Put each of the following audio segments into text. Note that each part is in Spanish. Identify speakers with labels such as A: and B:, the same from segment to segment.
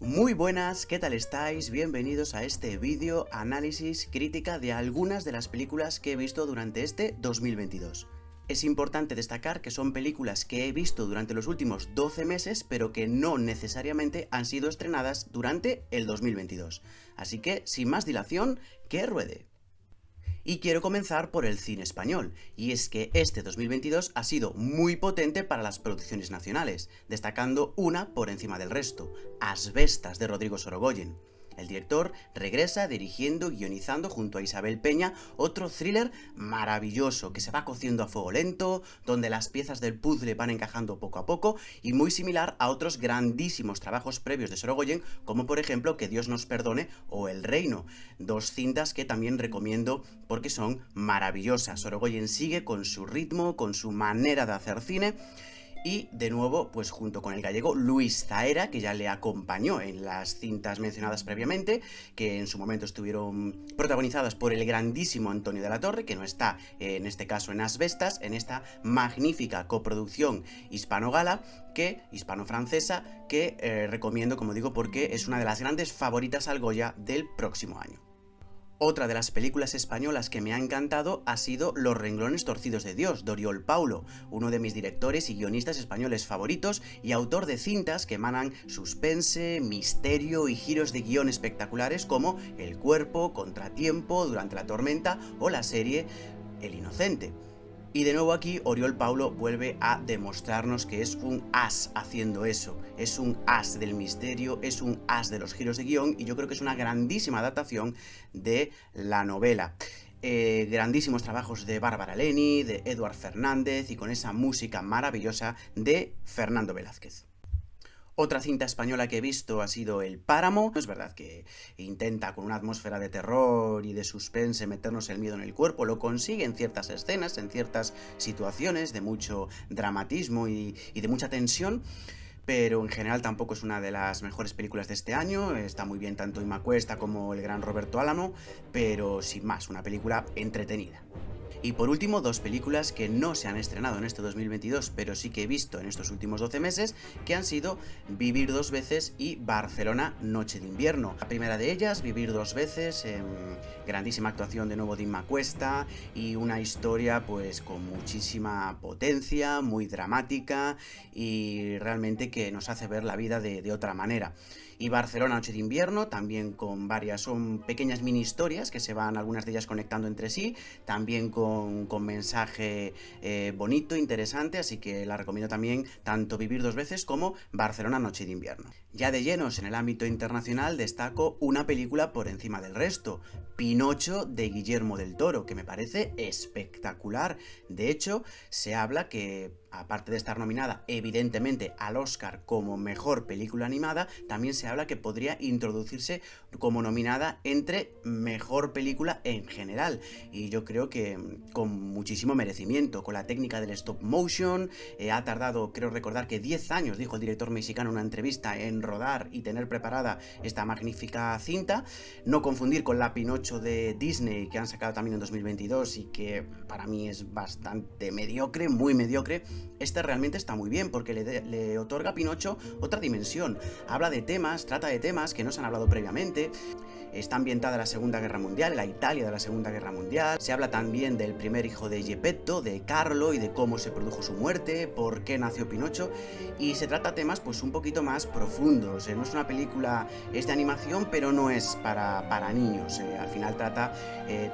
A: Muy buenas, ¿qué tal estáis? Bienvenidos a este vídeo análisis crítica de algunas de las películas que he visto durante este 2022. Es importante destacar que son películas que he visto durante los últimos 12 meses, pero que no necesariamente han sido estrenadas durante el 2022. Así que, sin más dilación, ¡que ruede! Y quiero comenzar por el cine español, y es que este 2022 ha sido muy potente para las producciones nacionales, destacando una por encima del resto, Asbestas de Rodrigo Sorogoyen. El director regresa dirigiendo y guionizando junto a Isabel Peña otro thriller maravilloso que se va cociendo a fuego lento, donde las piezas del puzzle van encajando poco a poco y muy similar a otros grandísimos trabajos previos de Sorogoyen, como por ejemplo Que Dios nos perdone o El Reino, dos cintas que también recomiendo porque son maravillosas. Sorogoyen sigue con su ritmo, con su manera de hacer cine. Y de nuevo, pues junto con el gallego Luis Zaera, que ya le acompañó en las cintas mencionadas previamente, que en su momento estuvieron protagonizadas por el grandísimo Antonio de la Torre, que no está en este caso en Asbestas, en esta magnífica coproducción hispano-gala, hispano-francesa, que recomiendo, como digo, porque es una de las grandes favoritas al Goya del próximo año. Otra de las películas españolas que me ha encantado ha sido Los renglones torcidos de Dios, de Oriol Paulo, uno de mis directores y guionistas españoles favoritos y autor de cintas que emanan suspense, misterio y giros de guión espectaculares como El cuerpo, Contratiempo, Durante la tormenta o la serie El inocente. Y de nuevo aquí Oriol Paulo vuelve a demostrarnos que es un as haciendo eso, es un as del misterio, es un as de los giros de guión y yo creo que es una grandísima adaptación de la novela. Grandísimos trabajos de Bárbara Leni, de Eduard Fernández y con esa música maravillosa de Fernando Velázquez. Otra cinta española que he visto ha sido El Páramo. Es verdad que intenta con una atmósfera de terror y de suspense meternos el miedo en el cuerpo. Lo consigue en ciertas escenas, en ciertas situaciones de mucho dramatismo y de mucha tensión. Pero en general tampoco es una de las mejores películas de este año. Está muy bien tanto Imma Cuesta como el gran Roberto Álamo, pero sin más, una película entretenida. Y por último, dos películas que no se han estrenado en este 2022, pero sí que he visto en estos últimos 12 meses, que han sido Vivir dos veces y Barcelona, Noche de invierno. La primera de ellas, Vivir dos veces, grandísima actuación de nuevo de Imma Cuesta y una historia pues con muchísima potencia, muy dramática y realmente que nos hace ver la vida de otra manera. Y Barcelona, Noche de invierno, también con varias, son pequeñas mini historias que se van algunas de ellas conectando entre sí, también con mensaje bonito, interesante, así que la recomiendo también tanto Vivir dos veces como Barcelona, Noche de invierno. Ya de llenos en el ámbito internacional destaco una película por encima del resto, Pinocho de Guillermo del Toro, que me parece espectacular. De hecho, se habla que, aparte de estar nominada evidentemente al Oscar como mejor película animada, también se habla que podría introducirse como nominada entre mejor película en general. Y yo creo que con muchísimo merecimiento, con la técnica del stop motion, ha tardado, creo recordar que 10 años, dijo el director mexicano en una entrevista, en rodar y tener preparada esta magnífica cinta. No confundir con la Pinocho de Disney que han sacado también en 2022 y que para mí es bastante mediocre, muy mediocre. Esta realmente está muy bien porque le otorga a Pinocho otra dimensión. Habla de temas, trata de temas que no se han hablado previamente. Está ambientada en la Segunda Guerra Mundial, en la Italia de la Segunda Guerra Mundial. Se habla también del primer hijo de Geppetto, de Carlo, y de cómo se produjo su muerte, por qué nació Pinocho. Y se trata temas pues un poquito más profundos. No es una película, es de animación, pero no es para niños. Al final trata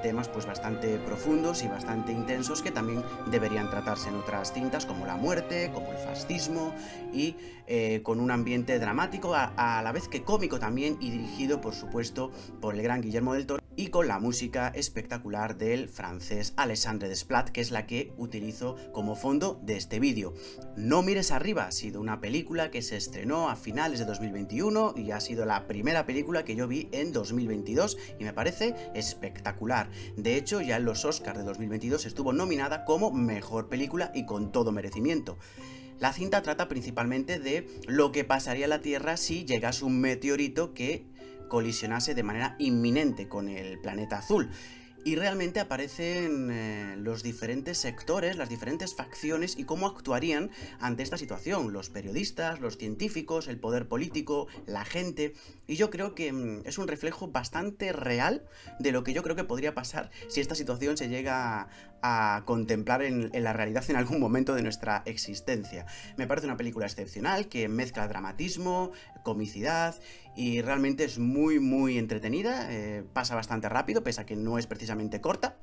A: temas pues bastante profundos y bastante intensos que también deberían tratarse en otras cintas, como la muerte, como el fascismo, y con un ambiente dramático, a la vez que cómico también, y dirigido por supuesto por el gran Guillermo del Toro, y con la música espectacular del francés Alexandre Desplat, que es la que utilizo como fondo de este vídeo. No mires arriba ha sido una película que se estrenó a finales de 2021 y ha sido la primera película que yo vi en 2022 y me parece espectacular. De hecho, ya en los Oscars de 2022 estuvo nominada como mejor película y con todo merecimiento. La cinta trata principalmente de lo que pasaría en la Tierra si llegase un meteorito que colisionase de manera inminente con el planeta azul. y realmente aparecen los diferentes sectores, las diferentes facciones y cómo actuarían ante esta situación, los periodistas, los científicos, el poder político, la gente, y yo creo que es un reflejo bastante real de lo que yo creo que podría pasar si esta situación se llega a contemplar en la realidad en algún momento de nuestra existencia. Me parece una película excepcional que mezcla dramatismo, comicidad y realmente es muy entretenida, pasa bastante rápido, pese a que no es precisamente corta,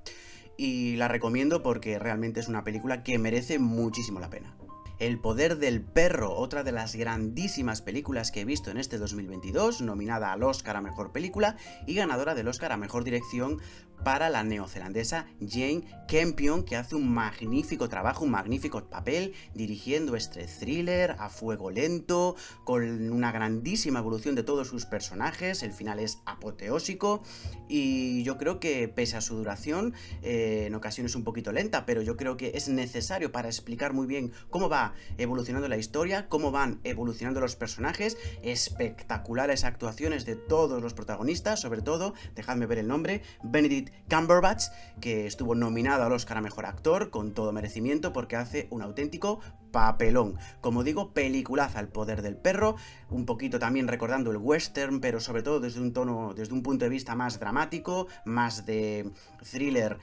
A: y la recomiendo porque realmente es una película que merece muchísimo la pena. El poder del perro, otra de las grandísimas películas que he visto en este 2022, nominada al Oscar a Mejor Película y ganadora del Oscar a Mejor Dirección para la neozelandesa Jane Campion, que hace un magnífico trabajo, un magnífico papel, dirigiendo este thriller a fuego lento, con una grandísima evolución de todos sus personajes, el final es apoteósico, y yo creo que pese a su duración, en ocasiones un poquito lenta, pero yo creo que es necesario para explicar muy bien cómo va evolucionando la historia, cómo van evolucionando los personajes, espectaculares actuaciones de todos los protagonistas, sobre todo, dejadme ver el nombre, Benedict Cumberbatch, que estuvo nominado al Oscar a Mejor Actor con todo merecimiento porque hace un auténtico papelón. Como digo, peliculaza El poder del perro, un poquito también recordando el western, pero sobre todo desde un punto de vista más dramático, más de thriller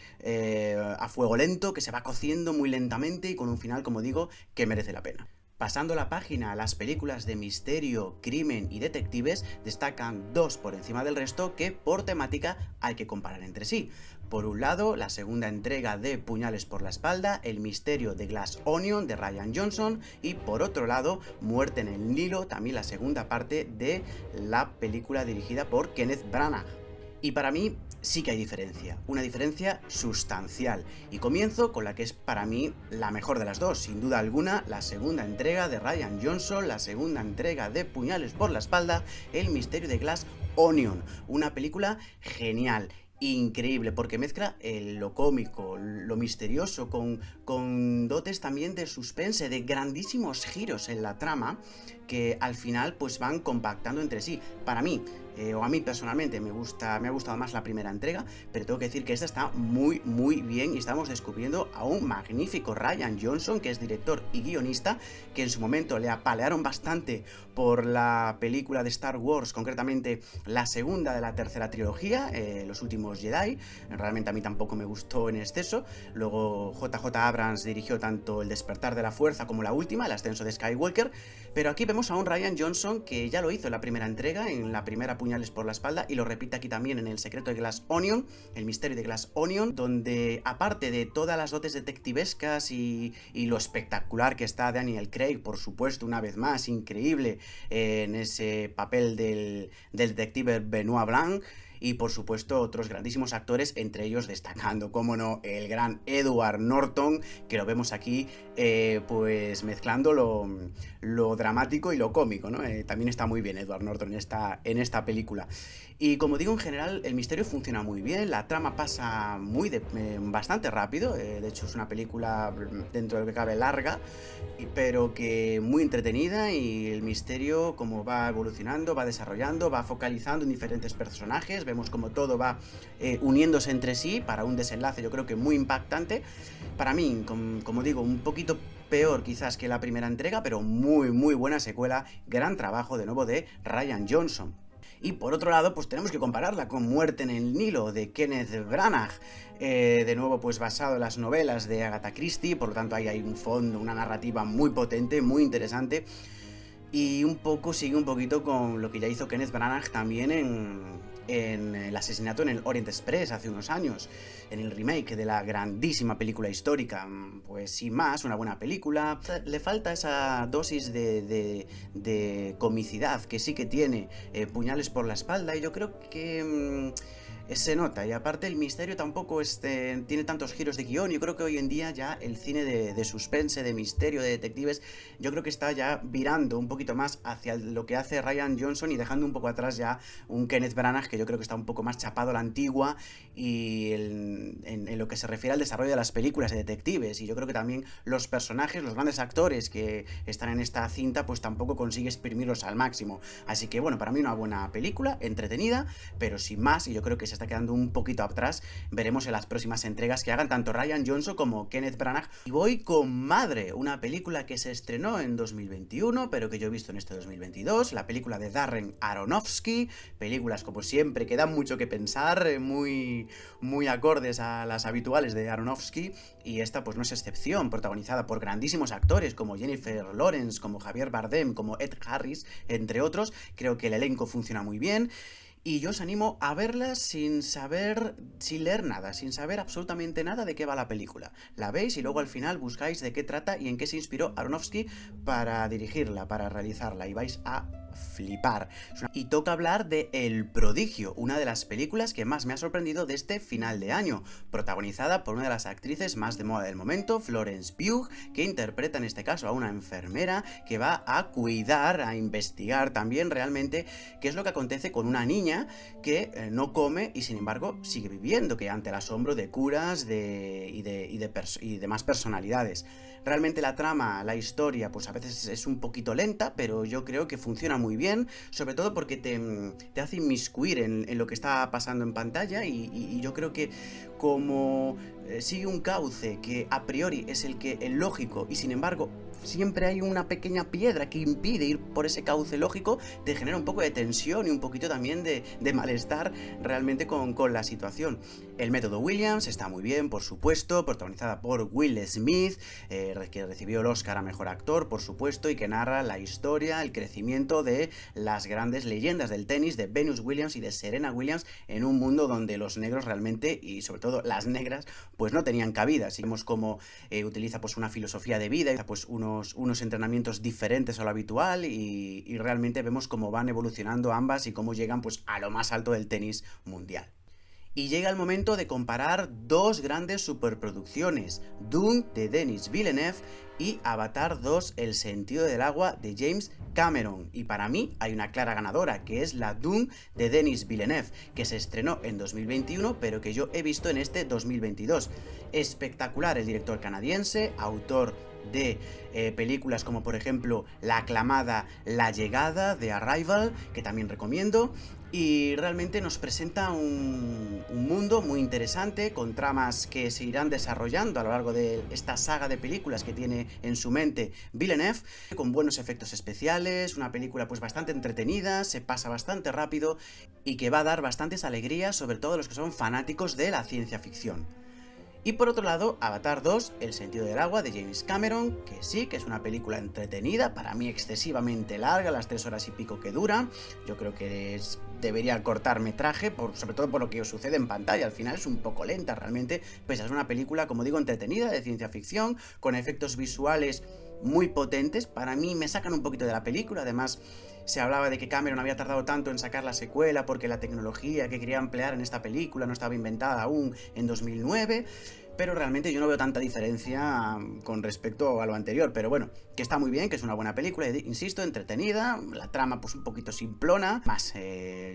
A: a fuego lento, que se va cociendo muy lentamente y con un final, como digo, que merece la pena. Pasando la página a las películas de misterio, crimen y detectives, destacan dos por encima del resto que por temática hay que comparar entre sí. Por un lado, la segunda entrega de Puñales por la espalda, El misterio de Glass Onion de Rian Johnson, y por otro lado, Muerte en el Nilo, también la segunda parte de la película dirigida por Kenneth Branagh. Y para mí sí que hay diferencia, una diferencia sustancial. Y comienzo con la que es para mí la mejor de las dos, sin duda alguna, la segunda entrega de Rian Johnson, la segunda entrega de Puñales por la espalda, El misterio de Glass Onion, una película genial, increíble, porque mezcla lo cómico, lo misterioso, con dotes también de suspense, de grandísimos giros en la trama, que al final pues van compactando entre sí. Para mí, o a mí personalmente, me ha gustado más la primera entrega, pero tengo que decir que esta está muy bien y estamos descubriendo a un magnífico Rian Johnson, que es director y guionista, que en su momento le apalearon bastante por la película de Star Wars, concretamente la segunda de la tercera trilogía, Los últimos Jedi. Realmente a mí tampoco me gustó en exceso. Luego JJ Abrams dirigió tanto El despertar de la fuerza como la última, El ascenso de Skywalker, pero aquí vemos a un Rian Johnson que ya lo hizo en la primera entrega, en la primera Puñales por la espalda, y lo repite aquí también en El secreto de Glass Onion, El misterio de Glass Onion, donde aparte de todas las dotes detectivescas y lo espectacular que está Daniel Craig, por supuesto, una vez más, increíble en ese papel del detective Benoit Blanc, y por supuesto otros grandísimos actores, entre ellos destacando, como no, el gran Edward Norton, que lo vemos aquí pues mezclando lo dramático y lo cómico, ¿no? También está muy bien Edward Norton en esta película. Y como digo, en general el misterio funciona muy bien, la trama pasa bastante rápido, de hecho es una película dentro de lo que cabe larga, pero que muy entretenida, y el misterio como va evolucionando, va desarrollando, va focalizando en diferentes personajes, vemos como todo va uniéndose entre sí para un desenlace yo creo que muy impactante. Para mí, como digo, un poquito peor quizás que la primera entrega, pero muy buena secuela, gran trabajo de nuevo de Rian Johnson. Y por otro lado, pues tenemos que compararla con Muerte en el Nilo de Kenneth Branagh, de nuevo pues basado en las novelas de Agatha Christie, por lo tanto ahí hay un fondo, una narrativa muy potente, muy interesante, y sigue un poquito con lo que ya hizo Kenneth Branagh también en el asesinato en el Orient Express hace unos años, en el remake de la grandísima película histórica. Pues sin más, una buena película. Le falta esa dosis de comicidad que sí que tiene Puñales por la espalda, y yo creo que se nota, y aparte el misterio tampoco tiene tantos giros de guión. Yo creo que hoy en día ya el cine de suspense, de misterio, de detectives, yo creo que está ya virando un poquito más hacia lo que hace Rian Johnson y dejando un poco atrás ya un Kenneth Branagh que yo creo que está un poco más chapado a la antigua y en lo que se refiere al desarrollo de las películas de detectives. Y yo creo que también los personajes, los grandes actores que están en esta cinta, pues tampoco consigue exprimirlos al máximo. Así que bueno, para mí una buena película, entretenida, pero sin más, y yo creo que se está quedando un poquito atrás. Veremos en las próximas entregas que hagan tanto Rian Johnson como Kenneth Branagh. Y voy con Madre, una película que se estrenó en 2021, pero que yo he visto en este 2022, la película de Darren Aronofsky, películas como siempre que dan mucho que pensar, muy acordes a las habituales de Aronofsky, y esta pues no es excepción, protagonizada por grandísimos actores como Jennifer Lawrence, como Javier Bardem, como Ed Harris, entre otros. Creo que el elenco funciona muy bien. Y yo os animo a verla sin leer nada, sin saber absolutamente nada de qué va la película. La veis y luego al final buscáis de qué trata y en qué se inspiró Aronofsky para dirigirla, para realizarla, y vais a flipar. Y toca hablar de El Prodigio, una de las películas que más me ha sorprendido de este final de año, protagonizada por una de las actrices más de moda del momento, Florence Pugh, que interpreta en este caso a una enfermera que va a cuidar, a investigar también realmente qué es lo que acontece con una niña que no come y sin embargo sigue viviendo, que ante el asombro de curas y demás personalidades. Realmente la trama, la historia, pues a veces es un poquito lenta, pero yo creo que funciona muy bien, sobre todo porque te hace inmiscuir en lo que está pasando en pantalla, y yo creo que como sigue un cauce que a priori es el lógico, y sin embargo siempre hay una pequeña piedra que impide ir por ese cauce lógico, te genera un poco de tensión y un poquito también de malestar realmente con la situación. El método Williams está muy bien, por supuesto, protagonizada por Will Smith, que recibió el Oscar a Mejor Actor, por supuesto, y que narra la historia, el crecimiento de las grandes leyendas del tenis, de Venus Williams y de Serena Williams, en un mundo donde los negros realmente, y sobre todo las negras, pues no tenían cabida. Y vemos cómo utiliza pues una filosofía de vida, pues unos entrenamientos diferentes a lo habitual, y realmente vemos cómo van evolucionando ambas y cómo llegan pues a lo más alto del tenis mundial. Y llega el momento de comparar dos grandes superproducciones, Dune de Denis Villeneuve y Avatar 2, El sentido del agua de James Cameron. Y para mí hay una clara ganadora, que es la Dune de Denis Villeneuve, que se estrenó en 2021, pero que yo he visto en este 2022. Espectacular el director canadiense, autor de películas como por ejemplo la aclamada La llegada de Arrival, que también recomiendo, y realmente nos presenta un mundo muy interesante con tramas que se irán desarrollando a lo largo de esta saga de películas que tiene en su mente Villeneuve, con buenos efectos especiales, una película pues bastante entretenida, se pasa bastante rápido y que va a dar bastantes alegrías, sobre todo a los que son fanáticos de la ciencia ficción. Y por otro lado, Avatar 2, El sentido del agua de James Cameron, que sí, que es una película entretenida, para mí excesivamente larga, las 3 horas y pico que dura. Yo creo que debería cortar metraje, sobre todo por lo que sucede en pantalla. Al final es un poco lenta realmente, pese a ser una película, como digo, entretenida, de ciencia ficción, con efectos visuales muy potentes. Para mí me sacan un poquito de la película. Además, se hablaba de que Cameron había tardado tanto en sacar la secuela porque la tecnología que quería emplear en esta película no estaba inventada aún en 2009, pero realmente yo no veo tanta diferencia con respecto a lo anterior. Pero bueno, que está muy bien, que es una buena película, insisto, entretenida, la trama pues un poquito simplona, más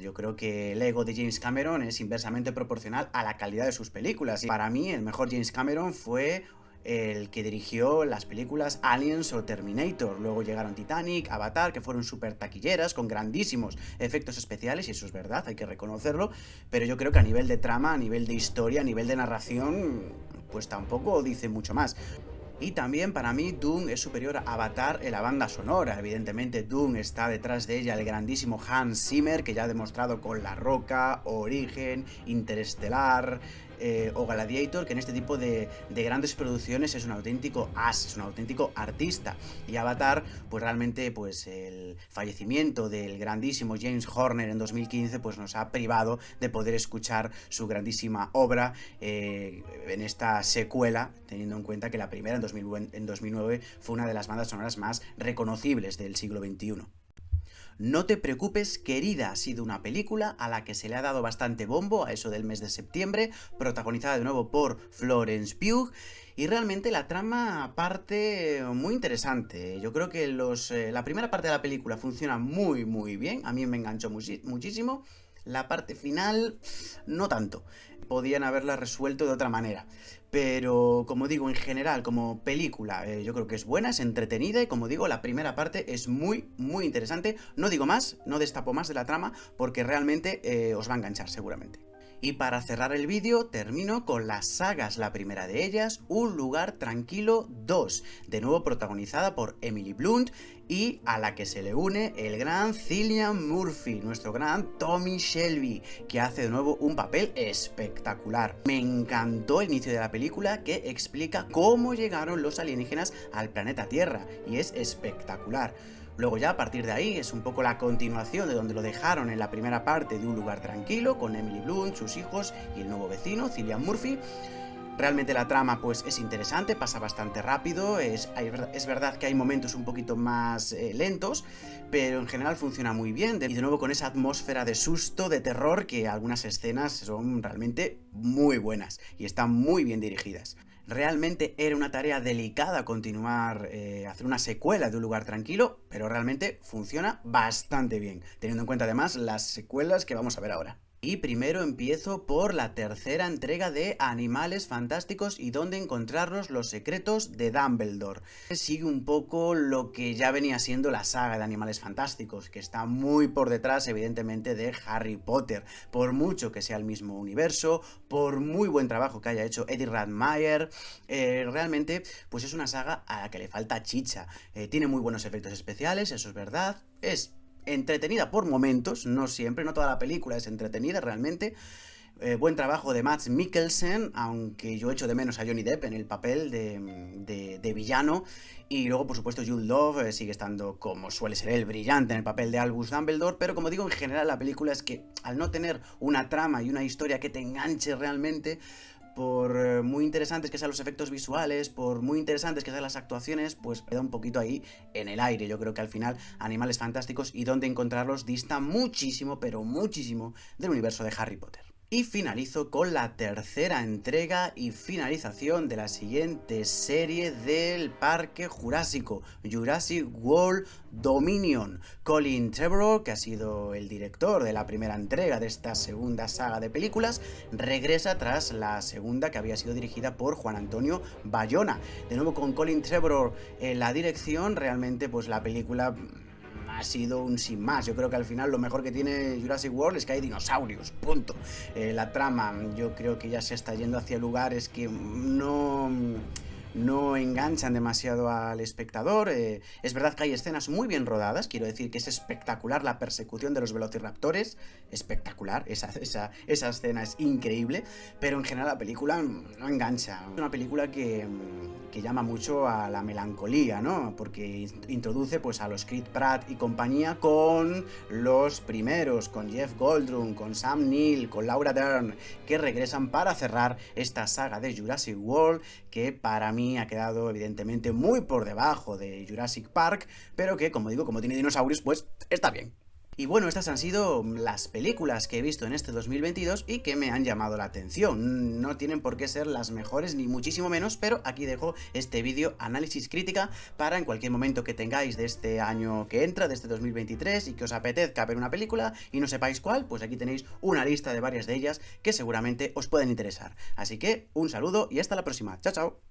A: yo creo que el ego de James Cameron es inversamente proporcional a la calidad de sus películas, y para mí el mejor James Cameron fue el que dirigió las películas Aliens o Terminator. Luego llegaron Titanic, Avatar, que fueron súper taquilleras, con grandísimos efectos especiales, y eso es verdad, hay que reconocerlo, pero yo creo que a nivel de trama, a nivel de historia, a nivel de narración, pues tampoco dice mucho más. Y también para mí Dune es superior a Avatar en la banda sonora. Evidentemente Dune está detrás de ella el grandísimo Hans Zimmer, que ya ha demostrado con La Roca, Origen, Interestelar o Gladiator, que en este tipo de grandes producciones es un auténtico as, es un auténtico artista. Y Avatar, pues realmente pues el fallecimiento del grandísimo James Horner en 2015 pues nos ha privado de poder escuchar su grandísima obra en esta secuela, teniendo en cuenta que la primera en 2009 fue una de las bandas sonoras más reconocibles del siglo XXI. No te preocupes, querida, ha sido una película a la que se le ha dado bastante bombo a eso del mes de septiembre, protagonizada de nuevo por Florence Pugh, y realmente la trama parte muy interesante. Yo creo que la primera parte de la película funciona muy bien, a mí me enganchó muchísimo. La parte final, no tanto. Podían haberla resuelto de otra manera. Pero, como digo, en general, como película, yo creo que es buena, es entretenida, y como digo, la primera parte es muy interesante. No digo más, no destapo más de la trama, porque realmente os va a enganchar seguramente. Y para cerrar el vídeo termino con las sagas, la primera de ellas, Un lugar tranquilo 2, de nuevo protagonizada por Emily Blunt y a la que se le une el gran Cillian Murphy, nuestro gran Tommy Shelby, que hace de nuevo un papel espectacular. Me encantó el inicio de la película, que explica cómo llegaron los alienígenas al planeta Tierra, y es espectacular. Luego ya a partir de ahí es un poco la continuación de donde lo dejaron en la primera parte de Un lugar tranquilo, con Emily Blunt, sus hijos y el nuevo vecino, Cillian Murphy. Realmente la trama pues es interesante, pasa bastante rápido, es verdad que hay momentos un poquito más lentos, pero en general funciona muy bien, y de nuevo con esa atmósfera de susto, de terror, que algunas escenas son realmente muy buenas y están muy bien dirigidas. Realmente era una tarea delicada continuar, hacer una secuela de Un lugar tranquilo, pero realmente funciona bastante bien, teniendo en cuenta además las secuelas que vamos a ver ahora. Y primero empiezo por la tercera entrega de Animales Fantásticos y dónde encontrarlos, los secretos de Dumbledore. Sigue un poco lo que ya venía siendo la saga de Animales Fantásticos, que está muy por detrás, evidentemente, de Harry Potter. Por mucho que sea el mismo universo, por muy buen trabajo que haya hecho Eddie Redmayne, realmente pues es una saga a la que le falta chicha. Tiene muy buenos efectos especiales, eso es verdad, es entretenida por momentos, no siempre, no toda la película es entretenida realmente. Buen trabajo de Mads Mikkelsen, aunque yo echo de menos a Johnny Depp en el papel de villano. Y luego, por supuesto, Jude Law sigue estando, como suele ser él, brillante en el papel de Albus Dumbledore. Pero como digo, en general la película es que, al no tener una trama y una historia que te enganche realmente, por muy interesantes que sean los efectos visuales, por muy interesantes que sean las actuaciones, pues queda un poquito ahí en el aire. Yo creo que al final Animales Fantásticos y dónde encontrarlos dista muchísimo, pero muchísimo del universo de Harry Potter. Y finalizo con la tercera entrega y finalización de la siguiente serie del Parque Jurásico, Jurassic World Dominion. Colin Trevorrow, que ha sido el director de la primera entrega de esta segunda saga de películas, regresa tras la segunda, que había sido dirigida por Juan Antonio Bayona. De nuevo con Colin Trevorrow en la dirección, realmente pues la película ha sido un sin más. Yo creo que al final lo mejor que tiene Jurassic World es que hay dinosaurios, punto. La trama yo creo que ya se está yendo hacia lugares que no enganchan demasiado al espectador. Es verdad que hay escenas muy bien rodadas, quiero decir que es espectacular la persecución de los velociraptores, espectacular, esa escena es increíble, pero en general la película no engancha. Es una película que llama mucho a la melancolía, ¿no? Porque introduce pues a los Chris Pratt y compañía con los primeros, con Jeff Goldblum, con Sam Neill, con Laura Dern, que regresan para cerrar esta saga de Jurassic World, que para mí ha quedado evidentemente muy por debajo de Jurassic Park, pero que, como digo, como tiene dinosaurios, pues está bien. Y bueno, estas han sido las películas que he visto en este 2022 y que me han llamado la atención. No tienen por qué ser las mejores ni muchísimo menos, pero aquí dejo este vídeo análisis crítica para en cualquier momento que tengáis de este año que entra, de este 2023, y que os apetezca ver una película y no sepáis cuál, pues aquí tenéis una lista de varias de ellas que seguramente os pueden interesar. Así que un saludo y hasta la próxima. Chao, chao.